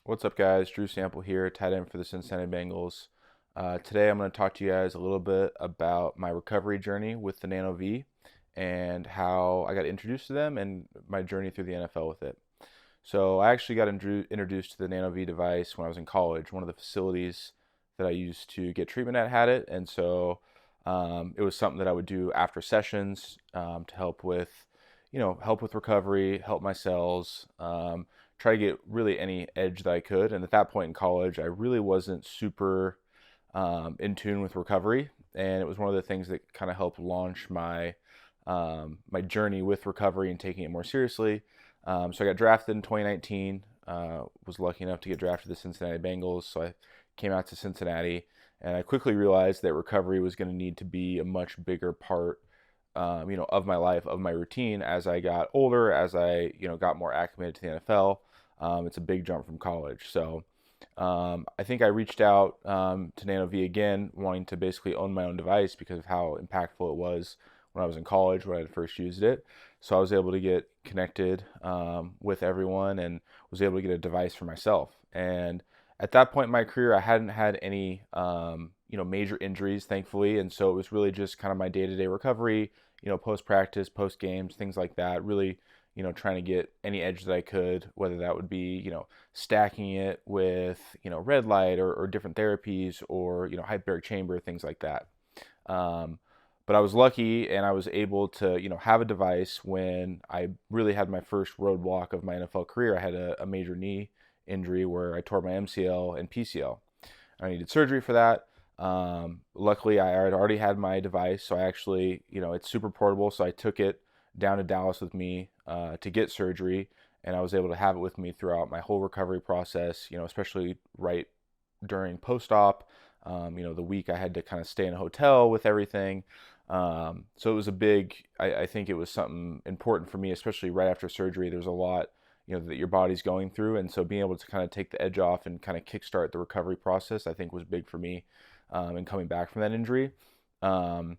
What's up, guys? Drew Sample here, tight end for the Cincinnati Bengals. Today, I'm going to talk to you guys a little bit about my recovery journey with the NanoVi and how I got introduced to them and my journey through the NFL with it. So, I actually got introduced to the NanoVi device when I was in college. One of the facilities that I used to get treatment at had it, and so it was something that I would do after sessions to help with recovery, help my cells. Try to get really any edge that I could. And at that point in college, I really wasn't super in tune with recovery, and it was one of the things that kind of helped launch my journey with recovery and taking it more seriously. So I got drafted in 2019. Was lucky enough to get drafted to the Cincinnati Bengals. So I came out to Cincinnati, and I quickly realized that recovery was going to need to be a much bigger part of my life, of my routine as I got older, as I, got more acclimated to the NFL. It's a big jump from college. So I think I reached out to NanoVi again, wanting to basically own my own device because of how impactful it was when I was in college when I first used it. So I was able to get connected with everyone and was able to get a device for myself. And at that point in my career, I hadn't had any major injuries, thankfully, and so it was really just kind of my day-to-day recovery, post practice, post games, things like that. Really, trying to get any edge that I could, whether that would be, stacking it with, red light or different therapies or, hyperbaric chamber, things like that. Um, but I was lucky and I was able to, have a device when I really had my first roadblock of my NFL career. I had a major knee injury where I tore my MCL and PCL. I needed surgery for that. Luckily, I had already had my device, so I actually, it's super portable. So I took it down to Dallas with me to get surgery, and I was able to have it with me throughout my whole recovery process. Especially right during post-op. The week I had to kind of stay in a hotel with everything. So it was a big. I think it was something important for me, especially right after surgery. There's a lot that your body's going through, and so being able to kind of take the edge off and kind of kickstart the recovery process, I think was big for me in coming back from that injury. um,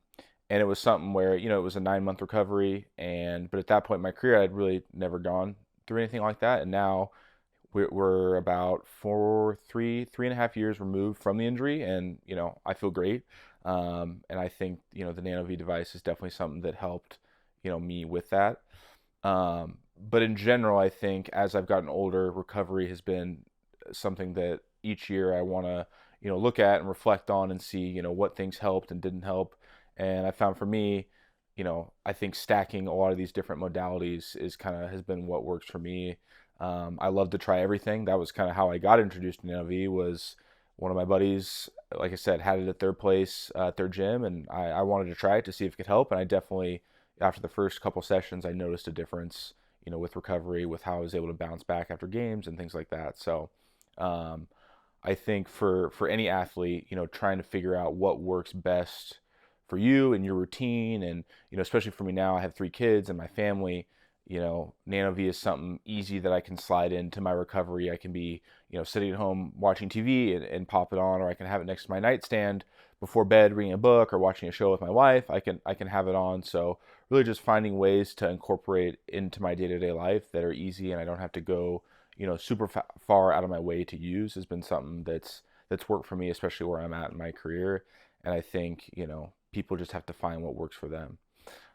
and it was something where it was a 9 month recovery, but at that point in my career I'd really never gone through anything like that, and now we're about 3.5 years removed from the injury, and I feel great. And I think the NanoVi device is definitely something that helped me with that. But in general, I think as I've gotten older, recovery has been something that each year I want to, look at and reflect on and see, what things helped and didn't help. And I found for me, I think stacking a lot of these different modalities has been what works for me. I love to try everything. That was kind of how I got introduced to NanoVi. Was one of my buddies, like I said, had it at their place, at their gym, and I wanted to try it to see if it could help. And I definitely, after the first couple sessions, I noticed a difference, with recovery, with how I was able to bounce back after games and things like that. So, um, I think for any athlete, trying to figure out what works best for you and your routine, and especially for me now, I have 3 kids and my family. NanoVi is something easy that I can slide into my recovery. I can be, sitting at home watching TV and pop it on, or I can have it next to my nightstand before bed, reading a book or watching a show with my wife. I can have it on. So really, just finding ways to incorporate into my day-to-day life that are easy, and I don't have to go, super far out of my way to use, has been something that's worked for me, especially where I'm at in my career. And I think people just have to find what works for them.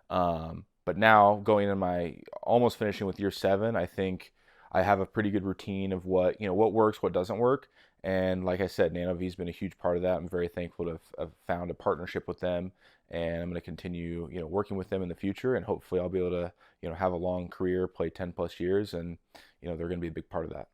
But now going in my almost finishing with year 7, I think I have a pretty good routine of what works, what doesn't work. And like I said, NanoVi has been a huge part of that. I'm very thankful to have found a partnership with them, and I'm going to continue, working with them in the future. And hopefully I'll be able to, have a long career, play 10 plus years, and, they're going to be a big part of that.